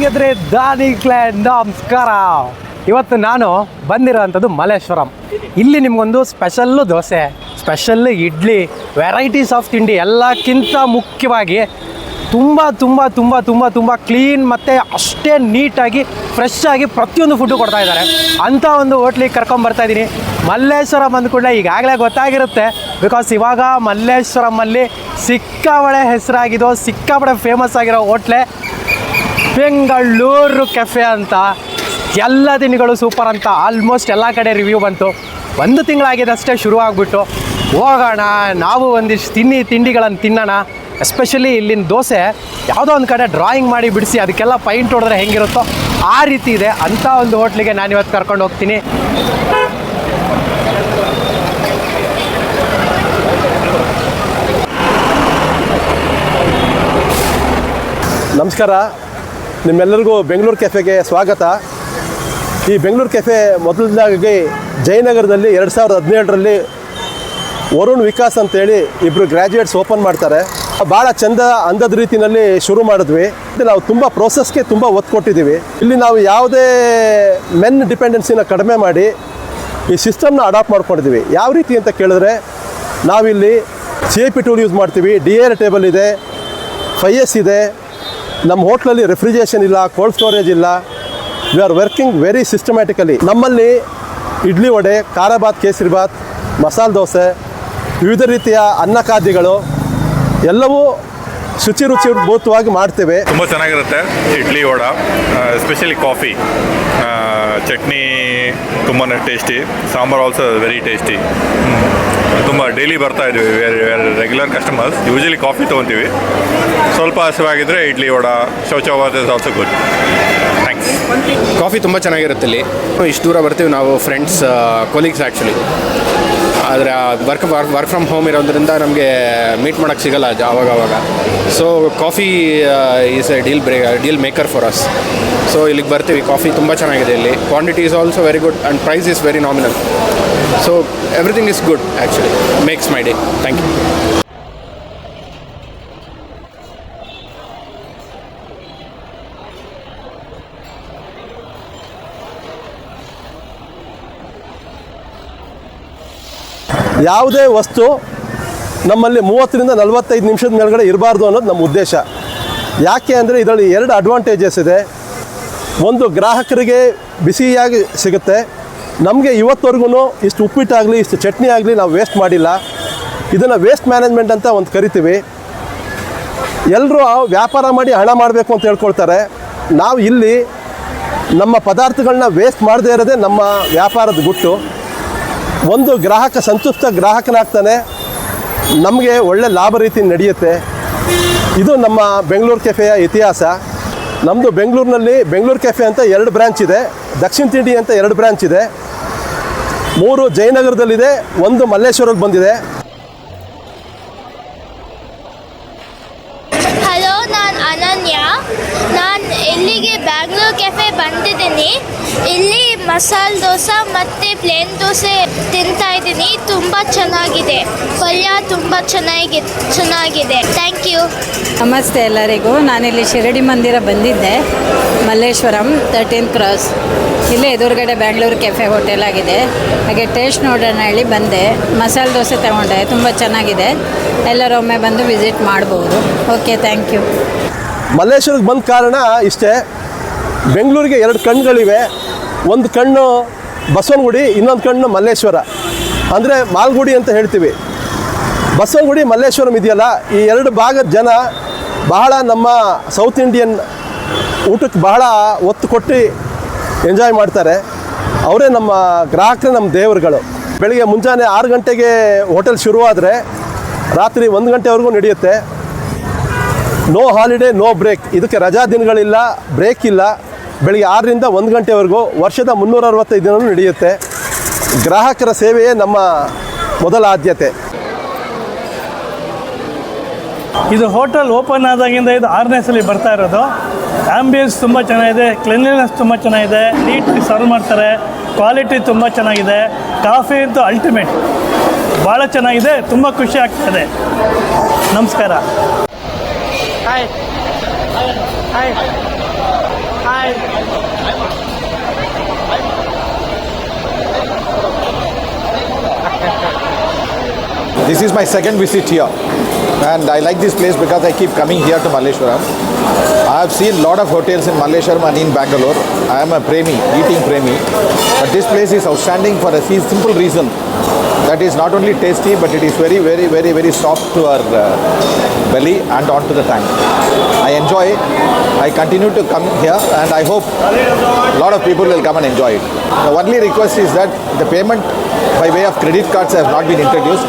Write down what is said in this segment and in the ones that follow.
ಹೆಂಗಿದ್ರಿ ದಾನಿ ಕ್ಲೈನ್ ನಮಸ್ಕಾರ. ಇವತ್ತು ನಾನು ಬಂದಿರೋವಂಥದ್ದು ಮಲ್ಲೇಶ್ವರಂ. ಇಲ್ಲಿ ನಿಮಗೊಂದು special dosa, special idli, varieties of ತಿಂಡಿ, ಎಲ್ಲಕ್ಕಿಂತ ಮುಖ್ಯವಾಗಿ ತುಂಬ ತುಂಬ ತುಂಬ ತುಂಬ ತುಂಬ ಕ್ಲೀನ್ ಮತ್ತು ಅಷ್ಟೇ ನೀಟಾಗಿ ಫ್ರೆಶ್ ಆಗಿ ಪ್ರತಿಯೊಂದು ಫುಡ್ಡು ಕೊಡ್ತಾ ಇದ್ದಾರೆ. ಅಂಥ ಒಂದು ಹೋಟ್ಲಿಗೆ ಕರ್ಕೊಂಬರ್ತಾಯಿದ್ದೀನಿ. ಮಲ್ಲೇಶ್ವರಂ ಅಂದ್ಕೂಡಲೇ ಈಗಾಗಲೇ ಗೊತ್ತಾಗಿರುತ್ತೆ, ಬಿಕಾಸ್ ಇವಾಗ ಮಲ್ಲೇಶ್ವರಮಲ್ಲಿ ಸಿಕ್ಕಾಬಳೆ ಹೆಸರಾಗಿದೋ, ಸಿಕ್ಕಾಬಳೆ ಫೇಮಸ್ ಆಗಿರೋ ಹೋಟ್ಲೆ ಬೆಂಗಳೂರು ಕೆಫೆ ಅಂತ. ಎಲ್ಲ ತಿಂಡಿಗಳು ಸೂಪರ್ ಅಂತ ಆಲ್ಮೋಸ್ಟ್ ಎಲ್ಲ ಕಡೆ ರಿವ್ಯೂ ಬಂತು. 1 ತಿಂಗಳಾಗಿದೆ ಅಷ್ಟೇ ಶುರು ಆಗಿಬಿಟ್ಟು. ಹೋಗೋಣ ನಾವು ಒಂದಿಷ್ಟು ತಿಂಡಿಗಳನ್ನು ತಿನ್ನೋಣ. ಎಸ್ಪೆಷಲಿ ಇಲ್ಲಿನ ದೋಸೆ ಯಾವುದೋ ಒಂದು ಕಡೆ ಡ್ರಾಯಿಂಗ್ ಮಾಡಿ ಬಿಡಿಸಿ ಅದಕ್ಕೆಲ್ಲ ಪೈಂಟ್ ಹೊಡೆದ್ರೆ ಹೆಂಗಿರುತ್ತೋ ಆ ರೀತಿ ಇದೆ. ಅಂಥ ಒಂದು ಹೋಟ್ಲಿಗೆ ನಾನಿವತ್ತು ಕರ್ಕೊಂಡು ಹೋಗ್ತೀನಿ. ನಮಸ್ಕಾರ, ನಿಮ್ಮೆಲ್ಲರಿಗೂ ಬೆಂಗಳೂರು ಕೆಫೆಗೆ ಸ್ವಾಗತ. ಈ ಬೆಂಗಳೂರು ಕೆಫೆ ಮೊದಲದಾಗಿ ಜಯನಗರದಲ್ಲಿ 2017ರಲ್ಲಿ ವರುಣ್ ವಿಕಾಸ್ ಅಂತೇಳಿ ಇಬ್ಬರು ಗ್ರ್ಯಾಜುಯೇಟ್ಸ್ ಓಪನ್ ಮಾಡ್ತಾರೆ. ಭಾಳ ಚಂದ ಅಂದದ ರೀತಿಯಲ್ಲಿ ಶುರು ಮಾಡಿದ್ವಿ. ನಾವು ತುಂಬ ಪ್ರೋಸೆಸ್ಗೆ ತುಂಬ ಒತ್ತು ಕೊಟ್ಟಿದ್ದೀವಿ. ಇಲ್ಲಿ ನಾವು ಯಾವುದೇ ಮೆನ್ ಡಿಪೆಂಡೆನ್ಸಿನ ಕಡಿಮೆ ಮಾಡಿ ಈ ಸಿಸ್ಟಮ್ನ ಅಡಾಪ್ಟ್ ಮಾಡ್ಕೊಂಡಿದ್ದೀವಿ. ಯಾವ ರೀತಿ ಅಂತ ಕೇಳಿದ್ರೆ, ನಾವಿಲ್ಲಿ CIP ಟೂಲ್ ಯೂಸ್ ಮಾಡ್ತೀವಿ, DAR ಟೇಬಲ್ ಇದೆ, 5S ಇದೆ. ನಮ್ಮ ಹೋಟ್ಲಲ್ಲಿ ರೆಫ್ರಿಜರೇಷನ್ ಇಲ್ಲ, ಕೋಲ್ಡ್ ಸ್ಟೋರೇಜ್ ಇಲ್ಲ. We are working very systematically. ನಮ್ಮಲ್ಲಿ ಇಡ್ಲಿ ವಡೆ, ಖಾರ ಬಾತ್, ಕೇಸರಿ ಬಾತ್, ಮಸಾಲೆ ದೋಸೆ, ವಿವಿಧ ರೀತಿಯ ಅನ್ನ ಖಾದ್ಯಗಳು ಎಲ್ಲವೂ ರುಚಿಭೂತವಾಗಿ ಮಾಡ್ತೇವೆ. ತುಂಬ ಚೆನ್ನಾಗಿರುತ್ತೆ ಇಡ್ಲಿ ವಡ, ಎಸ್ಪೆಷಲಿ ಕಾಫಿ, ಚಟ್ನಿ ತುಂಬಾ tasty, sambar also very tasty. ತುಂಬ ಡೈಲಿ ಬರ್ತಾ ಇದ್ವಿ, ರೆಗ್ಯುಲರ್ ಕಸ್ಟಮರ್ಸ್. ಯೂಶಲಿ ಕಾಫಿ ತೊಗೊತೀವಿ. ಸ್ವಲ್ಪ ಹಸಿವಾಗಿದ್ದರೆ ಇಡ್ಲಿ ವಡ, ಶೌಚವಾದ is also good. Thanks. Coffee ತುಂಬ ಚೆನ್ನಾಗಿರುತ್ತೆ ಇಲ್ಲಿ. ಇಷ್ಟು ದೂರ ಬರ್ತೀವಿ ನಾವು, ಫ್ರೆಂಡ್ಸ್, ಕೊಲೀಗ್ಸ್ ಆ್ಯಕ್ಚುಲಿ. ಆದರೆ ವರ್ಕ್ ಫ್ರಮ್ ಹೋಮ್ ಇರೋದ್ರಿಂದ ನಮಗೆ ಮೀಟ್ ಮಾಡೋಕ್ಕೆ ಸಿಗಲ್ಲ ಆವಾಗ. So coffee is a deal maker for us. So ಇಲ್ಲಿಗೆ ಬರ್ತೀವಿ. ಕಾಫಿ ತುಂಬ ಚೆನ್ನಾಗಿದೆ ಇಲ್ಲಿ. Quantity is also very good and price is very nominal. So everything is good actually. Makes my day. Thank you. ಯಾವುದೇ ವಸ್ತು ನಮ್ಮಲ್ಲಿ 30ರಿಂದ 45 ನಿಮಿಷದ ಮೇಲ್ಗಡೆ ಇರಬಾರ್ದು ಅನ್ನೋದು ನಮ್ಮ ಉದ್ದೇಶ. ಯಾಕೆ ಅಂದರೆ ಇದರಲ್ಲಿ 2 ಅಡ್ವಾಂಟೇಜಸ್ ಇದೆ. ಒಂದು, ಗ್ರಾಹಕರಿಗೆ ಬಿಸಿಯಾಗಿ ಸಿಗುತ್ತೆ. ನಮಗೆ ಇವತ್ತವರೆಗೂ ಇಷ್ಟು ಉಪ್ಪಿಟ್ಟಾಗಲಿ, ಇಷ್ಟು ಚಟ್ನಿ ಆಗಲಿ ನಾವು ವೇಸ್ಟ್ ಮಾಡಿಲ್ಲ. ಇದನ್ನು ವೇಸ್ಟ್ ಮ್ಯಾನೇಜ್ಮೆಂಟ್ ಅಂತ ಒಂದು ಕರಿತೀವಿ. ಎಲ್ಲರೂ ವ್ಯಾಪಾರ ಮಾಡಿ ಹಣ ಮಾಡಬೇಕು ಅಂತ ಹೇಳ್ಕೊಳ್ತಾರೆ. ನಾವು ಇಲ್ಲಿ ನಮ್ಮ ಪದಾರ್ಥಗಳನ್ನ ವೇಸ್ಟ್ ಮಾಡದೇ ಇರೋದೇ ನಮ್ಮ ವ್ಯಾಪಾರದ ಗುಟ್ಟು. ಒಂದು, ಗ್ರಾಹಕ ಸಂತುಷ್ಟ ಗ್ರಾಹಕನಾಗ್ತಾನೆ, ನಮಗೆ ಒಳ್ಳೆ ಲಾಭ ರೀತಿ ನಡೆಯುತ್ತೆ. ಇದು ನಮ್ಮ ಬೆಂಗಳೂರು ಕೆಫೆಯ ಇತಿಹಾಸ. ನಮ್ಮದು ಬೆಂಗಳೂರಿನಲ್ಲಿ ಬೆಂಗಳೂರು ಕೆಫೆ ಅಂತ 2 ಬ್ರ್ಯಾಂಚ್ ಇದೆ, ದಕ್ಷಿಣ ತಿಂಡಿ ಅಂತ 2 ಬ್ರ್ಯಾಂಚ್ ಇದೆ, 3 ಜಯನಗರದಲ್ಲಿದೆ, 1 ಮಲ್ಲೇಶ್ವರಲ್ಲಿ ಬಂದಿದೆ. ಹಲೋ, ನಾನು ಅನನ್ಯ. ನಾನು ಇಲ್ಲಿಗೆ ಬ್ಯಾಂಗ್ಳೂರ್ ಕೆಫೆ ಬಂದಿದ್ದೀನಿ. ಇಲ್ಲಿ ಮಸಾಲೆ ದೋಸೆ ಮತ್ತು ಪ್ಲೇನ್ ದೋಸೆ ತಿಂತಾ ಇದ್ದೀನಿ. ತುಂಬ ಚೆನ್ನಾಗಿದೆ. ಪಲ್ಯ ತುಂಬ ಚೆನ್ನಾಗಿದೆ. Thank you. ನಮಸ್ತೆ ಎಲ್ಲರಿಗೂ. ನಾನಿಲ್ಲಿ ಶಿರಡಿ ಮಂದಿರ ಬಂದಿದ್ದೆ, ಮಲ್ಲೇಶ್ವರಂ 13th ಕ್ರಾಸ್. ಇಲ್ಲೇ ಎದುರುಗಡೆ ಬ್ಯಾಂಗ್ಳೂರು ಕೆಫೆ ಹೋಟೆಲ್ ಆಗಿದೆ. ಹಾಗೆ ಟೇಸ್ಟ್ ನೋಡೋಣ ಹೇಳಿ ಬಂದೆ. ಮಸಾಲೆ ದೋಸೆ ತಗೊಂಡೆ, ತುಂಬ ಚೆನ್ನಾಗಿದೆ. ಎಲ್ಲರೂ ಒಮ್ಮೆ ಬಂದು ವಿಸಿಟ್ ಮಾಡ್ಬೋದು. Okay, thank you. ಮಲ್ಲೇಶ್ವರಕ್ಕೆ ಬಂದ ಕಾರಣ ಇಷ್ಟೇ. ಬೆಂಗಳೂರಿಗೆ 2 ಕಣ್ಣುಗಳಿವೆ. ಒಂದು ಕಣ್ಣು ಬಸವನಗುಡಿ, ಇನ್ನೊಂದು ಕಣ್ಣು ಮಲ್ಲೇಶ್ವರ, ಅಂದರೆ ಮಾಲ್ಗುಡಿ ಅಂತ ಹೇಳ್ತೀವಿ. ಬಸವನಗುಡಿ, ಮಲ್ಲೇಶ್ವರಂ ಇದೆಯಲ್ಲ, ಈ 2 ಭಾಗದ ಜನ ಬಹಳ ನಮ್ಮ ಸೌತ್ ಇಂಡಿಯನ್ ಊಟಕ್ಕೆ ಬಹಳ ಒತ್ತು ಕೊಟ್ಟು ಎಂಜಾಯ್ ಮಾಡ್ತಾರೆ. ಅವರೇ ನಮ್ಮ ಗ್ರಾಹಕರೇ, ನಮ್ಮ ದೇವರುಗಳು. ಬೆಳಿಗ್ಗೆ ಮುಂಜಾನೆ 6 ಗಂಟೆಗೆ ಹೋಟೆಲ್ ಶುರುವಾದರೆ ರಾತ್ರಿ 1 ಗಂಟೆವರೆಗೂ ನಡೆಯುತ್ತೆ. No holiday, no break. ಇದಕ್ಕೆ ರಜಾ ದಿನಗಳಿಲ್ಲ, ಬ್ರೇಕ್ ಇಲ್ಲ. ಬೆಳಿಗ್ಗೆ 6ರಿಂದ 1 ಗಂಟೆವರೆಗೂ ವರ್ಷದ 365 ದಿನವೂ ನಡೆಯುತ್ತೆ. ಗ್ರಾಹಕರ ಸೇವೆಯೇ ನಮ್ಮ ಮೊದಲ ಆದ್ಯತೆ. ಇದು ಹೋಟೆಲ್ ಓಪನ್ ಆದಾಗಿಂದ ಇದು 6ನೇ ಸಲ ಬರ್ತಾ ಇರೋದು. ಆ್ಯಂಬಿಯನ್ಸ್ ತುಂಬ ಚೆನ್ನಾಗಿದೆ, ಕ್ಲೀನ್ಲಿನೆಸ್ ತುಂಬ ಚೆನ್ನಾಗಿದೆ, ನೀಟಾಗಿ ಸರ್ವ್ ಮಾಡ್ತಾರೆ, ಕ್ವಾಲಿಟಿ ತುಂಬ ಚೆನ್ನಾಗಿದೆ. ಕಾಫಿ ಅಂತೂ ಅಲ್ಟಿಮೇಟ್, ಭಾಳ ಚೆನ್ನಾಗಿದೆ. ತುಂಬ ಖುಷಿ ಆಗ್ತದೆ. ನಮಸ್ಕಾರ. Hi. This is my second visit here, and I like this place because I keep coming here to Malleshwaram. I have seen a lot of hotels in Malleshwaram and in Bangalore. I am a premi, eating premi, but this place is outstanding for a simple reason. That is not only tasty, but it is very, very, very, very soft to our belly and onto the tongue. I enjoy it. I continue to come here, and I hope a lot of people will come and enjoy it. The only request is that the payment by way of credit cards has not been introduced.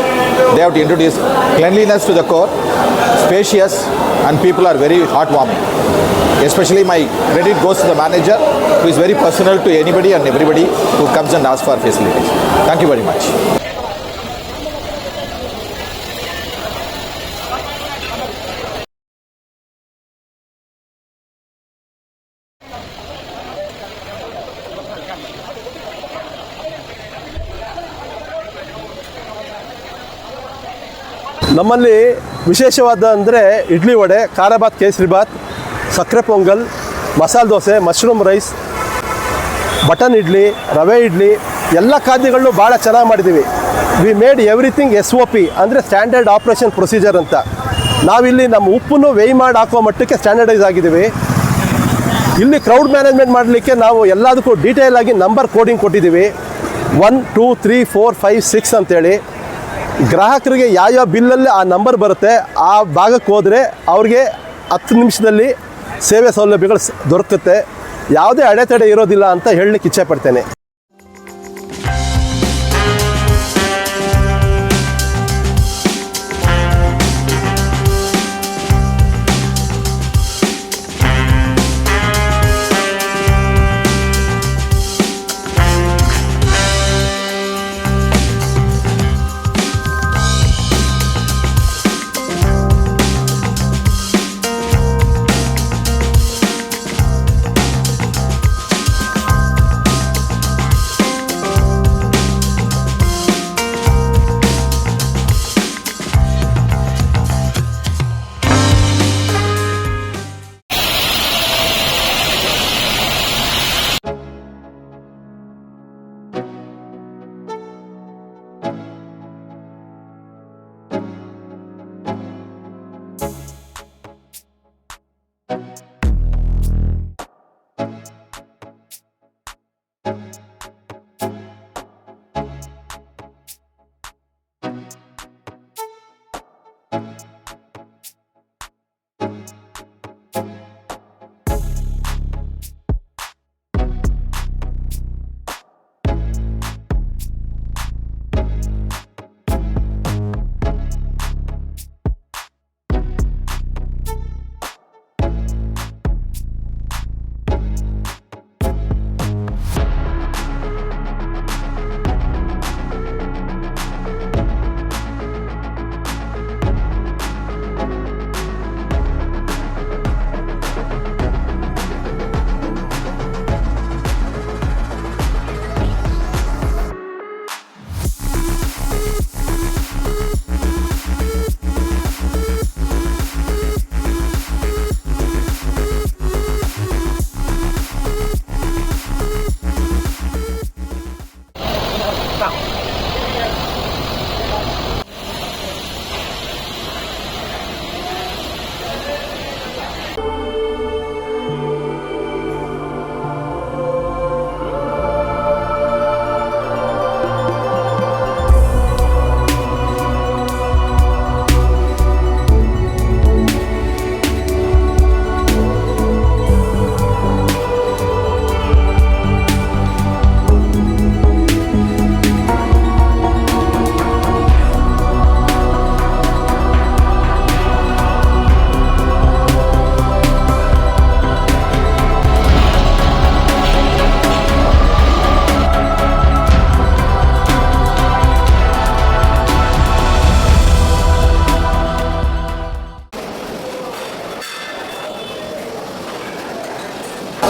They have to introduce cleanliness to the core, spacious, and people are very heartwarming. Especially my credit goes to the manager, who is very personal to anybody and everybody who comes and asks for facilities. Thank you very much. ನಮ್ಮಲ್ಲಿ ವಿಶೇಷವಾದ ಅಂದರೆ ಇಡ್ಲಿ ವಡೆ, ಖಾರ ಬಾತ್, ಕೇಸರಿ ಬಾತ್, ಸಕ್ಕರೆ pongal, masala dosa, mushroom rice, button idli, rava idli ಎಲ್ಲ ಖಾದ್ಯಗಳನ್ನು ಭಾಳ ಚೆನ್ನಾಗಿ ಮಾಡಿದ್ದೀವಿ. ವಿ ಮೇಡ್ ಎವ್ರಿಥಿಂಗ್ SOP ಅಂದರೆ ಸ್ಟ್ಯಾಂಡರ್ಡ್ ಆಪ್ರೇಷನ್ ಪ್ರೊಸೀಜರ್ ಅಂತ. ನಾವಿಲ್ಲಿ ನಮ್ಮ ಉಪ್ಪನ್ನು ವೇಯ್ ಮಾಡಿ ಹಾಕೋ ಮಟ್ಟಕ್ಕೆ ಸ್ಟ್ಯಾಂಡರ್ಡೈಸ್ ಆಗಿದ್ದೀವಿ. ಇಲ್ಲಿ ಕ್ರೌಡ್ ಮ್ಯಾನೇಜ್ಮೆಂಟ್ ಮಾಡಲಿಕ್ಕೆ ನಾವು ಎಲ್ಲದಕ್ಕೂ ಡೀಟೇಲ್ ಆಗಿ ನಂಬರ್ ಕೋಡಿಂಗ್ ಕೊಟ್ಟಿದ್ದೀವಿ. 1 2 3 4 5 6 ಅಂತೇಳಿ. ಗ್ರಾಹಕರಿಗೆ ಯಾವ್ಯಾವ ಬಿಲ್ಲಲ್ಲಿ ಆ ನಂಬರ್ ಬರುತ್ತೆ ಆ ಭಾಗಕ್ಕೆ ಹೋದರೆ ಅವ್ರಿಗೆ 10 ನಿಮಿಷದಲ್ಲಿ ಸೇವೆ ಸೌಲಭ್ಯಗಳು ದೊರಕುತ್ತೆ. ಯಾವುದೇ ಅಡೆತಡೆ ಇರೋದಿಲ್ಲ ಅಂತ ಹೇಳಲಿಕ್ಕೆ ಇಚ್ಛೆಪಡ್ತೇನೆ.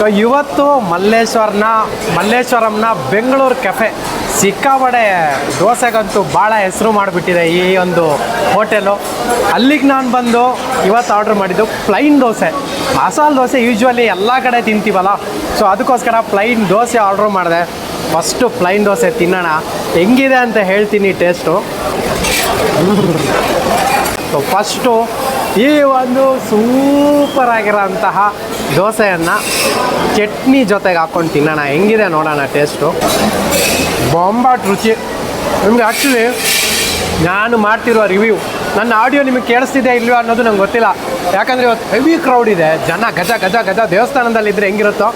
ಸೊ ಇವತ್ತು ಮಲ್ಲೇಶ್ವರಂನ ಬೆಂಗಳೂರು ಕೆಫೆ ಸಿಕ್ಕಾಪಟ್ಟೆ ದೋಸೆಗಂತೂ ಭಾಳ ಹೆಸರು ಮಾಡಿಬಿಟ್ಟಿದೆ ಈ ಒಂದು ಹೋಟೆಲು. ಅಲ್ಲಿಗೆ ನಾನು ಬಂದು ಇವತ್ತು ಆರ್ಡ್ರ್ ಮಾಡಿದ್ದು ಪ್ಲೈನ್ ದೋಸೆ. ಮಸಾಲೆ ದೋಸೆ ಯೂಶ್ವಲಿ ಎಲ್ಲ ಕಡೆ ತಿಂತೀವಲ್ಲ, ಸೊ ಅದಕ್ಕೋಸ್ಕರ ಪ್ಲೈನ್ ದೋಸೆ ಆರ್ಡ್ರ್ ಮಾಡಿದೆ. ಫಸ್ಟು ಪ್ಲೈನ್ ದೋಸೆ ತಿನ್ನೋಣ, ಹೆಂಗಿದೆ ಅಂತ ಹೇಳ್ತೀನಿ ಟೇಸ್ಟು. ಸೊ ಫಸ್ಟು ಈ ಒಂದು ಸೂಪರ್ ಆಗಿರೋಂತಹ ದೋಸೆಯನ್ನು ಚಟ್ನಿ ಜೊತೆಗೆ ಹಾಕ್ಕೊಂಡು ತಿನ್ನೋಣ, ಹೆಂಗಿದೆ ನೋಡೋಣ ಟೇಸ್ಟು. ಬೊಂಬಾಟ್ ರುಚಿ. ನಿಮಗೆ ಆ್ಯಕ್ಚುಲಿ ನಾನು ಮಾಡ್ತಿರೋ ರಿವ್ಯೂ, ನನ್ನ ಆಡಿಯೋ ನಿಮಗೆ ಕೇಳಿಸ್ತಿದೆ ಇಲ್ವೋ ಅನ್ನೋದು ನಂಗೆ ಗೊತ್ತಿಲ್ಲ. ಯಾಕಂದರೆ ಇವತ್ತು ಹೆವಿ ಕ್ರೌಡ್ ಇದೆ, ಜನ ಗಜ ಗಜ ಗಜ ದೇವಸ್ಥಾನದಲ್ಲಿದ್ದರೆ ಹೆಂಗಿರುತ್ತೋ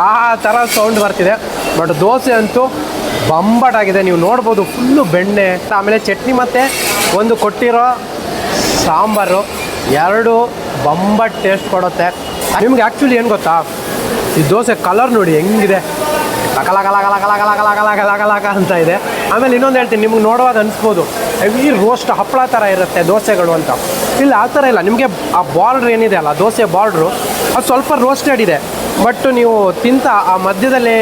ಆ ಥರ ಸೌಂಡ್ ಬರ್ತಿದೆ. ಬಟ್ ದೋಸೆ ಅಂತೂ ಬಂಬಟಾಗಿದೆ, ನೀವು ನೋಡ್ಬೋದು. ಫುಲ್ಲು ಬೆಣ್ಣೆ, ಆಮೇಲೆ ಚಟ್ನಿ ಮತ್ತು ಒಂದು ಕೊಟ್ಟಿರೋ ಸಾಂಬಾರು ಎರಡು ಬಂಬಟ್ ಟೇಸ್ಟ್ ಕೊಡುತ್ತೆ. ನಿಮ್ಗೆ ಆ್ಯಕ್ಚುಲಿ ಏನು ಗೊತ್ತಾ, ಈ ದೋಸೆ ಕಲರ್ ನೋಡಿ ಹೆಂಗಿದೆ, ಲಕ ಅಂತ ಇದೆ. ಆಮೇಲೆ ಇನ್ನೊಂದು ಹೇಳ್ತೀನಿ, ನಿಮ್ಗೆ ನೋಡುವಾಗ ಅನಿಸ್ಬೋದು ಹೆವಿ ರೋಸ್ಟ್ ಹಪ್ಪಳ ಥರ ಇರುತ್ತೆ ದೋಸೆಗಳು ಅಂತ. ಇಲ್ಲ, ಆ ಥರ ಇಲ್ಲ. ನಿಮಗೆ ಆ ಬಾರ್ಡ್ರ್ ಏನಿದೆ ಅಲ್ಲ, ದೋಸೆ ಬಾರ್ಡ್ರು ಅದು ಸ್ವಲ್ಪ ರೋಸ್ಟೆಡ್ ಇದೆ. ಬಟ್ ನೀವು ತಿಂತ ಆ ಮಧ್ಯದಲ್ಲಿ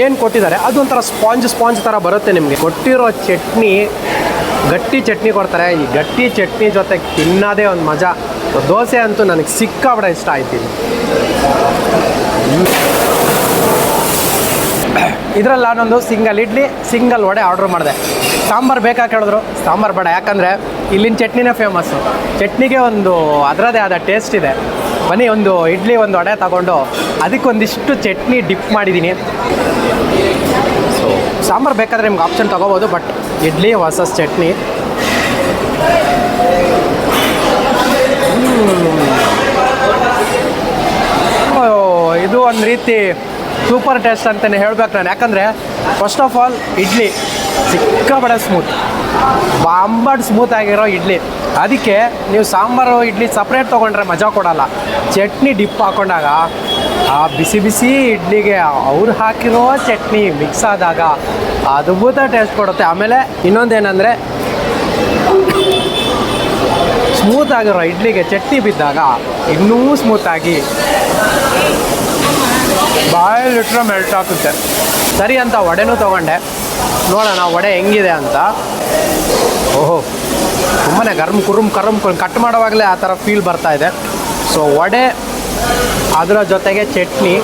ಏನು ಕೊಟ್ಟಿದ್ದಾರೆ ಅದೊಂಥರ ಸ್ಪಾಂಜ್ ಥರ ಬರುತ್ತೆ. ನಿಮಗೆ ಕೊಟ್ಟಿರೋ ಚಟ್ನಿ ಗಟ್ಟಿ ಚಟ್ನಿ ಕೊಡ್ತಾರೆ. ಈ ಗಟ್ಟಿ ಚಟ್ನಿ ಜೊತೆ ತಿನ್ನೋದೇ ಒಂದು ಮಜಾ. ದೋಸೆ ಅಂತೂ ನನಗೆ ಸಿಕ್ಕಾಬಿಡ ಇಷ್ಟ ಆಯ್ತು. ಇದರಲ್ಲಿ ನಾನೊಂದು single idli, single vada order ಮಾಡಿದೆ. ಸಾಂಬಾರು ಬೇಕಾಗಿ ಕೇಳಿದ್ರು, ಸಾಂಬಾರು ಬೇಡ, ಯಾಕಂದರೆ ಇಲ್ಲಿನ ಚಟ್ನಿನೇ ಫೇಮಸ್ಸು. ಚಟ್ನಿಗೆ ಒಂದು ಅದರದೇ ಆದ ಟೇಸ್ಟ್ ಇದೆ. ಬನ್ನಿ, ಒಂದು ಇಡ್ಲಿ ಒಂದು ವಡೆ ತಗೊಂಡು ಅದಕ್ಕೊಂದಿಷ್ಟು ಚಟ್ನಿ ಡಿಪ್ ಮಾಡಿದ್ದೀನಿ. ಸೊ ಸಾಂಬಾರು ಬೇಕಾದರೆ ನಿಮ್ಗೆ ಆಪ್ಷನ್ ತೊಗೋಬೋದು, ಬಟ್ ಇಡ್ಲಿ ವರ್ಸಸ್ ಚಟ್ನಿ. ಇದು ಒಂದು ರೀತಿ ಸೂಪರ್ ಟೇಸ್ಟ್ ಅಂತಲೇ ಹೇಳ್ಬೇಕು ನಾನು. ಯಾಕಂದರೆ ಫಸ್ಟ್ ಆಫ್ ಆಲ್ ಇಡ್ಲಿ ಸಿಕ್ಕಾಬಡೆ ಸ್ಮೂತ್, ಬಾಂಬಡ್ ಸ್ಮೂತ್ ಆಗಿರೋ ಇಡ್ಲಿ. ಅದಕ್ಕೆ ನೀವು ಸಾಂಬಾರು ಇಡ್ಲಿ ಸಪ್ರೇಟ್ ತೊಗೊಂಡ್ರೆ ಮಜಾ ಕೊಡೋಲ್ಲ. ಚಟ್ನಿ ಡಿಪ್ ಹಾಕೊಂಡಾಗ ಆ ಬಿಸಿ ಬಿಸಿ ಇಡ್ಲಿಗೆ ಅವ್ರು ಹಾಕಿರೋ ಚಟ್ನಿ ಮಿಕ್ಸ್ ಆದಾಗ ಅದ್ಭುತ ಟೇಸ್ಟ್ ಕೊಡುತ್ತೆ. ಆಮೇಲೆ ಇನ್ನೊಂದೇನೆಂದರೆ ಸ್ಮೂತ್ ಆಗಿರೋ ಇಡ್ಲಿಗೆ ಚಟ್ನಿ ಬಿದ್ದಾಗ ಇನ್ನೂ ಸ್ಮೂತಾಗಿ ಬಾಯಲ್ಲಿಟ್ರೆ ಮೆಲ್ಟ್ ಆಗುತ್ತೆ. ಸರಿ ಅಂತ ವಡೆನೂ ತೊಗೊಂಡೆ, ನೋಡೋಣ ವಡೆ ಹೆಂಗಿದೆ ಅಂತ. ಓಹೋ, ತುಂಬಾ ಕರ್ಮ್ ಕಟ್ ಮಾಡೋವಾಗಲೇ ಆ ಥರ ಫೀಲ್ ಬರ್ತಾ ಇದೆ. ಸೊ ವಡೆ, ಅದರ ಜೊತೆಗೆ ಚಟ್ನಿ,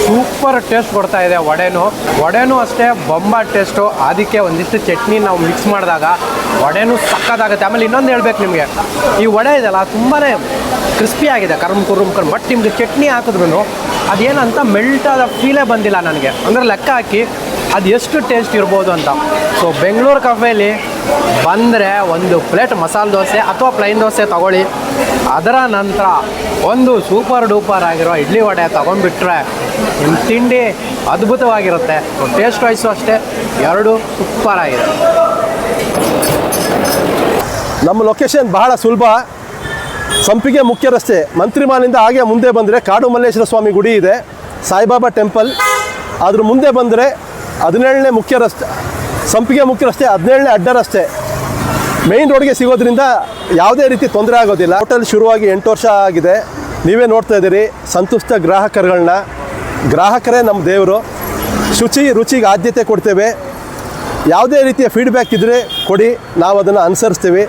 ಸೂಪರ್ ಟೇಸ್ಟ್ ಕೊಡ್ತಾ ಇದೆ ವಡೆನೂ ಅಷ್ಟೇ ಬೊಂಬಾ ಟೇಸ್ಟು. ಅದಕ್ಕೆ ಒಂದಿಷ್ಟು ಚಟ್ನಿ ನಾವು ಮಿಕ್ಸ್ ಮಾಡಿದಾಗ ವಡೆನೂ ಸಕ್ಕತ್ತಾಗುತ್ತೆ. ಆಮೇಲೆ ಇನ್ನೊಂದು ಹೇಳ್ಬೇಕು ನಿಮಗೆ, ಈ ವಡೆ ಇದೆಲ್ಲ ತುಂಬಾ ಕ್ರಿಸ್ಪಿ ಆಗಿದೆ, ಕರ್ಮ್. ಬಟ್ ನಿಮಗೆ ಚಟ್ನಿ ಹಾಕಿದ್ರು ಅದೇನಂತ ಮೆಲ್ಟ್ ಆದ ಫೀಲೇ ಬಂದಿಲ್ಲ ನನಗೆ. ಅಂದರೆ ಲೆಕ್ಕ ಹಾಕಿ ಅದು ಎಷ್ಟು ಟೇಸ್ಟ್ ಇರ್ಬೋದು ಅಂತ. ಸೊ ಬೆಂಗಳೂರು ಕಫೇಲಿ ಬಂದರೆ ಒಂದು ಪ್ಲೇಟ್ ಮಸಾಲೆ ದೋಸೆ ಅಥವಾ ಪ್ಲೈನ್ ದೋಸೆ ತೊಗೊಳ್ಳಿ. ಅದರ ನಂತರ ಒಂದು ಸೂಪರ್ ಡೂಪರ್ ಆಗಿರೋ ಇಡ್ಲಿ ವಡೆ ತೊಗೊಂಡ್ಬಿಟ್ರೆ ನಿಮ್ಮ ತಿಂಡಿ ಅದ್ಭುತವಾಗಿರುತ್ತೆ. ಸೊ ಟೇಸ್ಟ್ ವೈಸು ಅಷ್ಟೇ, ಎರಡು ಸೂಪರ್ ಆಗಿದೆ. ನಮ್ಮ ಲೊಕೇಶನ್ ಬಹಳ ಸುಲಭ. ಸಂಪಿಗೆ ಮುಖ್ಯ ರಸ್ತೆ, ಮಂತ್ರಿಮಾಲಿಂದ ಹಾಗೆ ಮುಂದೆ ಬಂದರೆ ಕಾಡು ಮಲ್ಲೇಶ್ವರ ಸ್ವಾಮಿ ಗುಡಿ ಇದೆ, ಸಾಯಿಬಾಬಾ ಟೆಂಪಲ್. ಅದ್ರ ಮುಂದೆ ಬಂದರೆ 17ನೇ ಮುಖ್ಯ ರಸ್ತೆ, ಸಂಪಿಗೆ ಮುಖ್ಯ ರಸ್ತೆ 17ನೇ ಅಡ್ಡ ರಸ್ತೆ, ಮೇಯ್ನ್ ರೋಡ್ಗೆ ಸಿಗೋದ್ರಿಂದ ಯಾವುದೇ ರೀತಿ ತೊಂದರೆ ಆಗೋದಿಲ್ಲ. ಹೋಟೆಲ್ ಶುರುವಾಗಿ 8 ವರ್ಷ ಆಗಿದೆ. ನೀವೇ ನೋಡ್ತಾ ಇದ್ದೀರಿ ಸಂತುಷ್ಟ ಗ್ರಾಹಕರೇ ನಮ್ಮ ದೇವರು. ರುಚಿಗೆ ಆದ್ಯತೆ ಕೊಡ್ತೇವೆ. ಯಾವುದೇ ರೀತಿಯ ಫೀಡ್ಬ್ಯಾಕ್ ಇದ್ದರೆ ಕೊಡಿ, ನಾವು ಅದನ್ನು ಅನುಸರಿಸ್ತೀವಿ.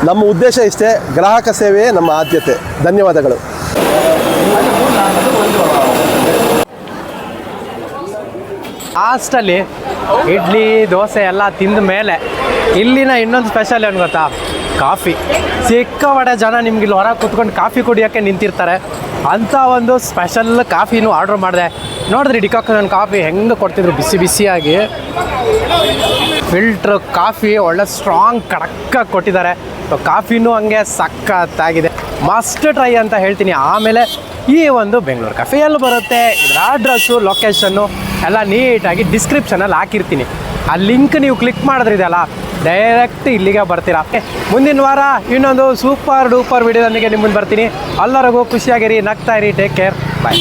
ನಮ್ಮ ಉದ್ದೇಶ ಇಷ್ಟೇ, ಗ್ರಾಹಕ ಸೇವೆಯೇ ನಮ್ಮ ಆದ್ಯತೆ. ಧನ್ಯವಾದಗಳು. ಲಾಸ್ಟಲ್ಲಿ ಇಡ್ಲಿ ದೋಸೆ ಎಲ್ಲ ತಿಂದ ಮೇಲೆ ಇಲ್ಲಿನ ಇನ್ನೊಂದು ಸ್ಪೆಷಲ್ ಏನು ಗೊತ್ತಾ, ಕಾಫಿ. ಸಿಕ್ಕಾಪಟ್ಟೆ ಜನ ನಿಮ್ಗೆ ಇಲ್ಲಿ ಹೊರಗೆ ಕೂತ್ಕೊಂಡು ಕಾಫಿ ಕುಡಿಯೋಕ್ಕೆ ನಿಂತಿರ್ತಾರೆ. ಅಂಥ ಒಂದು ಸ್ಪೆಷಲ್ ಕಾಫಿನೂ ಆರ್ಡ್ರ್ ಮಾಡಿದೆ. ನೋಡಿದ್ರಿ ಡಿಕಾಕ್ಷನ್ ಕಾಫಿ ಹೆಂಗೆ ಕೊಡ್ತಿದ್ರು, ಬಿಸಿ ಬಿಸಿಯಾಗಿ ಫಿಲ್ಟ್ರ್ ಕಾಫಿ, ಒಳ್ಳೆ ಸ್ಟ್ರಾಂಗ್ ಕಡಕ್ಕಾಗಿ ಕೊಟ್ಟಿದ್ದಾರೆ. ಸೊ ಕಾಫಿನೂ ಹಂಗೆ ಸಖತ್ತಾಗಿದೆ, ಮಸ್ಟ್ ಟ್ರೈ ಅಂತ ಹೇಳ್ತೀನಿ. ಆಮೇಲೆ ಈ ಒಂದು ಬೆಂಗಳೂರು ಕೆಫೆ ಎಲ್ಲಿ ಬರುತ್ತೆ, ಇದರ ಅಡ್ರೆಸ್ಸು, ಲೊಕೇಶನ್ನು ಎಲ್ಲ ನೀಟಾಗಿ ಡಿಸ್ಕ್ರಿಪ್ಷನಲ್ಲಿ ಹಾಕಿರ್ತೀನಿ. ಆ ಲಿಂಕ್ ನೀವು ಕ್ಲಿಕ್ ಮಾಡಿದ್ರಿದೆಯಲ್ಲ, ಡೈರೆಕ್ಟ್ ಇಲ್ಲಿಗೆ ಬರ್ತೀರಾ. ಮುಂದಿನ ವಾರ ಇನ್ನೊಂದು ಸೂಪರ್ ಡೂಪರ್ ವಿಡಿಯೋದೊಂದಿಗೆ ನಿಮ್ಮ ಮುಂದೆ ಬರ್ತೀನಿ. ಎಲ್ಲರಿಗೂ ಖುಷಿಯಾಗಿರಿ, ನಗ್ತಾ ಇರಿ, ಟೇಕ್ ಕೇರ್, ಬಾಯ್.